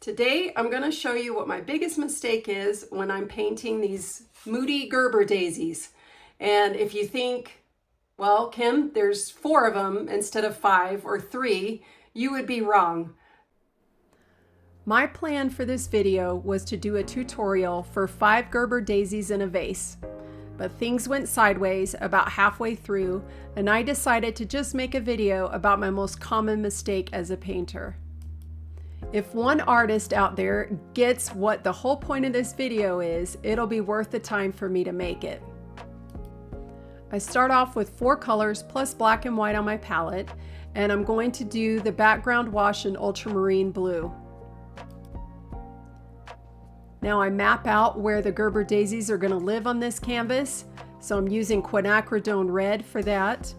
Today, I'm going to show you what my biggest mistake is when I'm painting these Moody Gerber daisies. And if you think, well, Kim, there's 4 of them instead of 5 or 3, you would be wrong. My plan for this video was to do a tutorial for 5 Gerber daisies in a vase. But things went sideways about halfway through, and I decided to just make a video about my most common mistake as a painter. If one artist out there gets what the whole point of this video is, it'll be worth the time for me to make it. I start off with 4 colors plus black and white on my palette, and I'm going to do the background wash in ultramarine blue. Now I map out where the Gerber daisies are going to live on this canvas, so I'm using quinacridone red for that.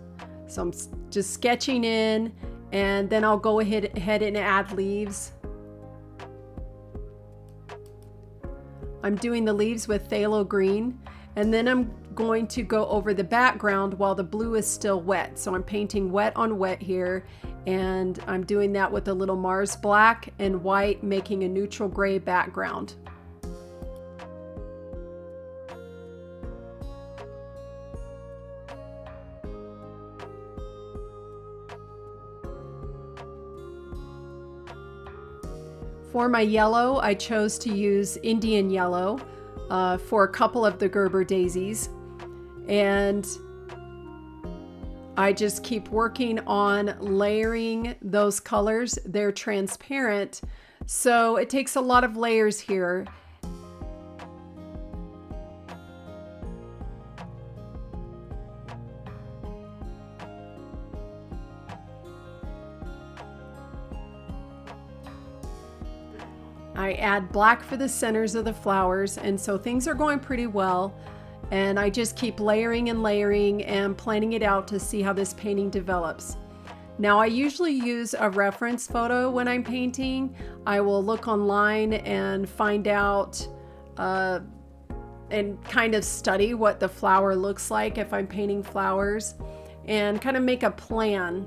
So I'm just sketching in, and then I'll go ahead and add leaves. I'm doing the leaves with phthalo green, and then I'm going to go over the background while the blue is still wet. So I'm painting wet on wet here, and I'm doing that with a little Mars black and white, making a neutral gray background. For my yellow, I chose to use Indian yellow for a couple of the Gerber daisies, and I just keep working on layering those colors. They're transparent, so it takes a lot of layers here. I add black for the centers of the flowers, and so things are going pretty well, and I just keep layering and layering and planning it out to see how this painting develops. Now I usually use a reference photo when I'm painting. I will look online and find out and kind of study what the flower looks like if I'm painting flowers, and kind of make a plan.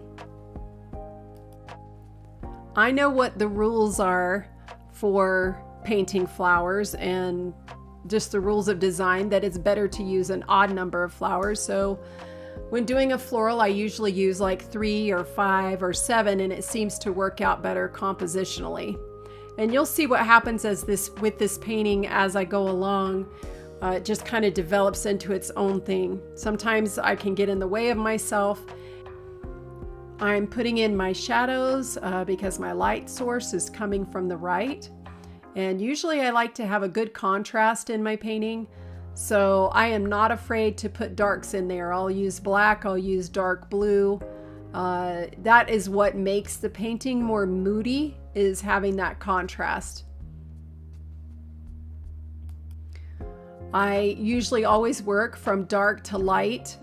I know what the rules are for painting flowers and just the rules of design, that it's better to use an odd number of flowers. So when doing a floral, I usually use like 3 or 5 or 7, and it seems to work out better compositionally. And you'll see what happens with this painting as I go along. It just kind of develops into its own thing. Sometimes I can get in the way of myself. I'm putting in my shadows because my light source is coming from the right. And usually I like to have a good contrast in my painting. So I am not afraid to put darks in there. I'll use black, I'll use dark blue. That is what makes the painting more moody, is having that contrast. I usually always work from dark to light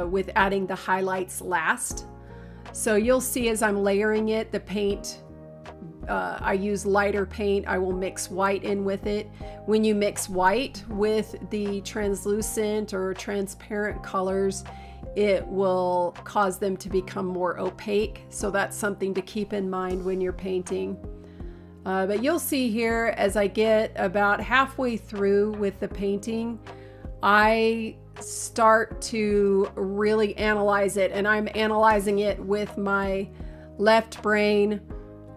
with adding the highlights last. So you'll see as I'm layering it, the paint, I use lighter paint. I will mix white in with it. When you mix white with the translucent or transparent colors, it will cause them to become more opaque. So that's something to keep in mind when you're painting. But you'll see here as I get about halfway through with the painting, I start to really analyze it, and I'm analyzing it with my left brain.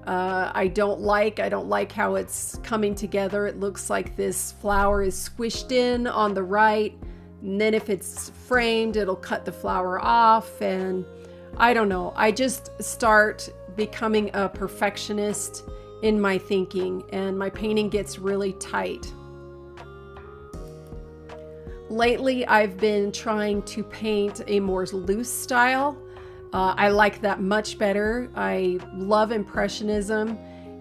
I don't like how it's coming together. It looks like this flower is squished in on the right, and then if it's framed, it'll cut the flower off, and I don't know. I just start becoming a perfectionist in my thinking, and my painting gets really tight. Lately, I've been trying to paint a more loose style. I like that much better. I love Impressionism,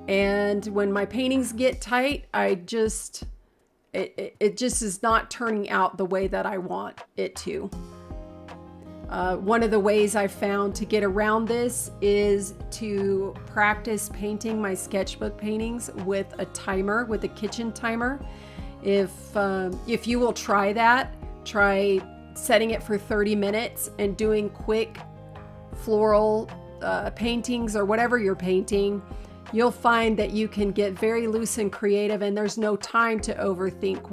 and when my paintings get tight, it just is not turning out the way that I want it to. One of the ways I've found to get around this is to practice painting my sketchbook paintings with a timer, with a kitchen timer. If you will try that, try setting it for 30 minutes and doing quick floral paintings or whatever you're painting. you'll find that you can get very loose and creative, and there's no time to overthink.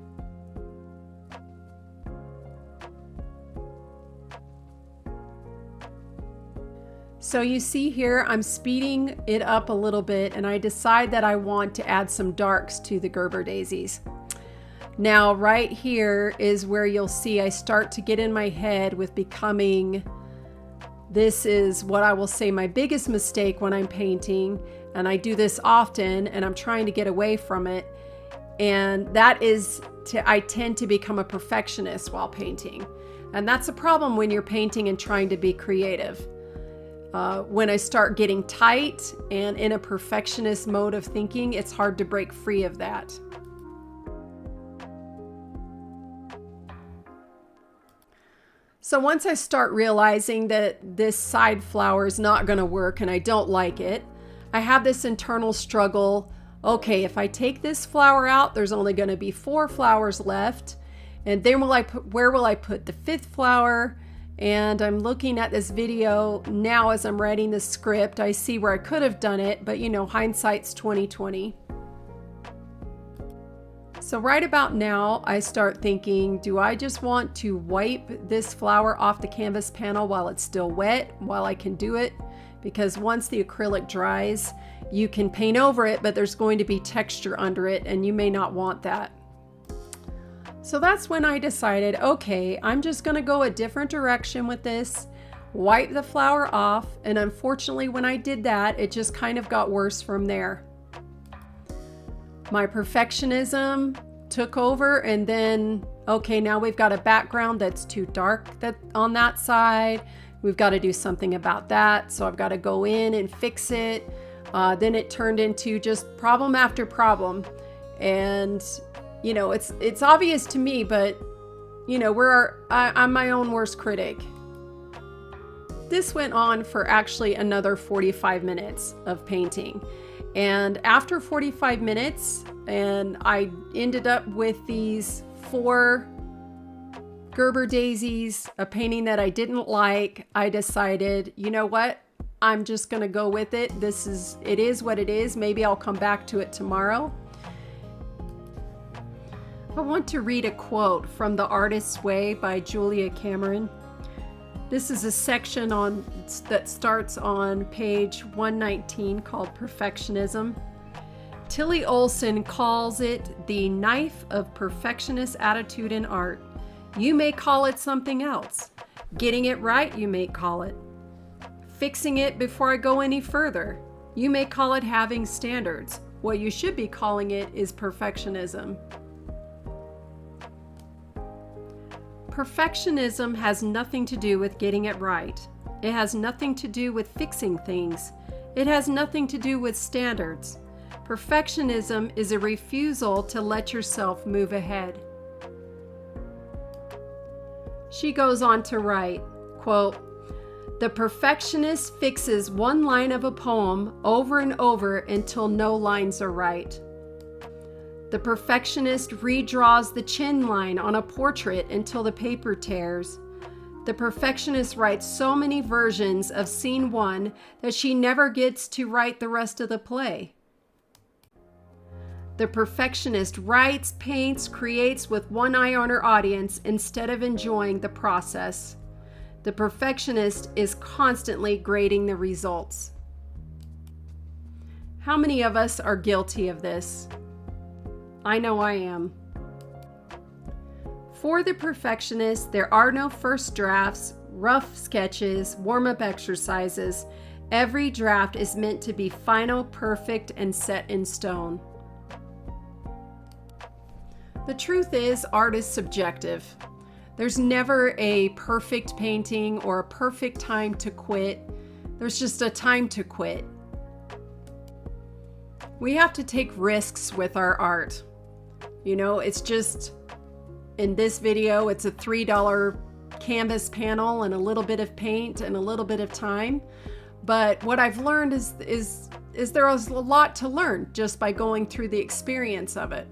So you see here, I'm speeding it up a little bit, and I decide that I want to add some darks to the Gerber daisies. Now, right here is where you'll see I start to get in my head with becoming, this is what I will say my biggest mistake when I'm painting, and I do this often, and I'm trying to get away from it, and that is I tend to become a perfectionist while painting. And that's a problem when you're painting and trying to be creative. When I start getting tight and in a perfectionist mode of thinking, it's hard to break free of that. So once I start realizing that this side flower is not going to work and I don't like it, I have this internal struggle. Okay, if I take this flower out, there's only going to be 4 flowers left. And then where will I put the 5th flower? And I'm looking at this video now as I'm writing the script. I see where I could have done it, but you know, hindsight's 20/20. So right about now, I start thinking, do I just want to wipe this flower off the canvas panel while it's still wet, while I can do it? Because once the acrylic dries, you can paint over it, but there's going to be texture under it, and you may not want that. So that's when I decided, okay, I'm just going to go a different direction with this, wipe the flower off, and unfortunately when I did that, it just kind of got worse from there. My perfectionism took over, and then, okay, now we've got a background that's too dark on that side. We've got to do something about that, so I've got to go in and fix it. Then it turned into just problem after problem, and you know, it's obvious to me, but you know, I'm my own worst critic. This went on for actually another 45 minutes of painting. And after 45 minutes, and I ended up with these 4 Gerber daisies, a painting that I didn't like, I decided, you know what? I'm just gonna go with it. It is what it is. Maybe I'll come back to it tomorrow. I want to read a quote from The Artist's Way by Julia Cameron. This is a section that starts on page 119 called Perfectionism. Tilly Olson calls it the knife of perfectionist attitude in art. You may call it something else. Getting it right, you may call it. Fixing it before I go any further. You may call it having standards. What you should be calling it is perfectionism. Perfectionism has nothing to do with getting it right. It has nothing to do with fixing things. It has nothing to do with standards. Perfectionism is a refusal to let yourself move ahead. She goes on to write, quote, "The perfectionist fixes one line of a poem over and over until no lines are right. The perfectionist redraws the chin line on a portrait until the paper tears. The perfectionist writes so many versions of scene 1 that she never gets to write the rest of the play. The perfectionist writes, paints, creates with one eye on her audience instead of enjoying the process. The perfectionist is constantly grading the results." How many of us are guilty of this? I know I am. For the perfectionist, there are no first drafts, rough sketches, warm-up exercises. Every draft is meant to be final, perfect, and set in stone. The truth is, art is subjective. There's never a perfect painting or a perfect time to quit. There's just a time to quit. We have to take risks with our art. You know, it's just, in this video, it's a $3 canvas panel and a little bit of paint and a little bit of time. But what I've learned is there is a lot to learn just by going through the experience of it.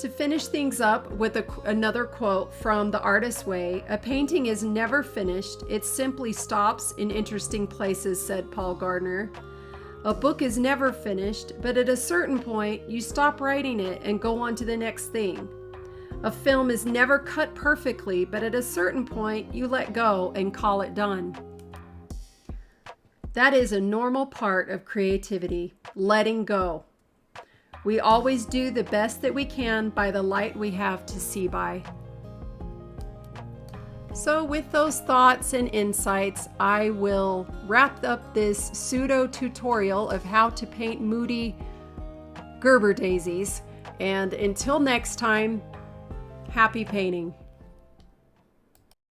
To finish things up with another quote from The Artist's Way, "A painting is never finished, it simply stops in interesting places," said Paul Gardner. "A book is never finished, but at a certain point, you stop writing it and go on to the next thing. A film is never cut perfectly, but at a certain point, you let go and call it done." That is a normal part of creativity, letting go. We always do the best that we can by the light we have to see by. So with those thoughts and insights, I will wrap up this pseudo tutorial of how to paint Moody Gerber daisies. And until next time, happy painting.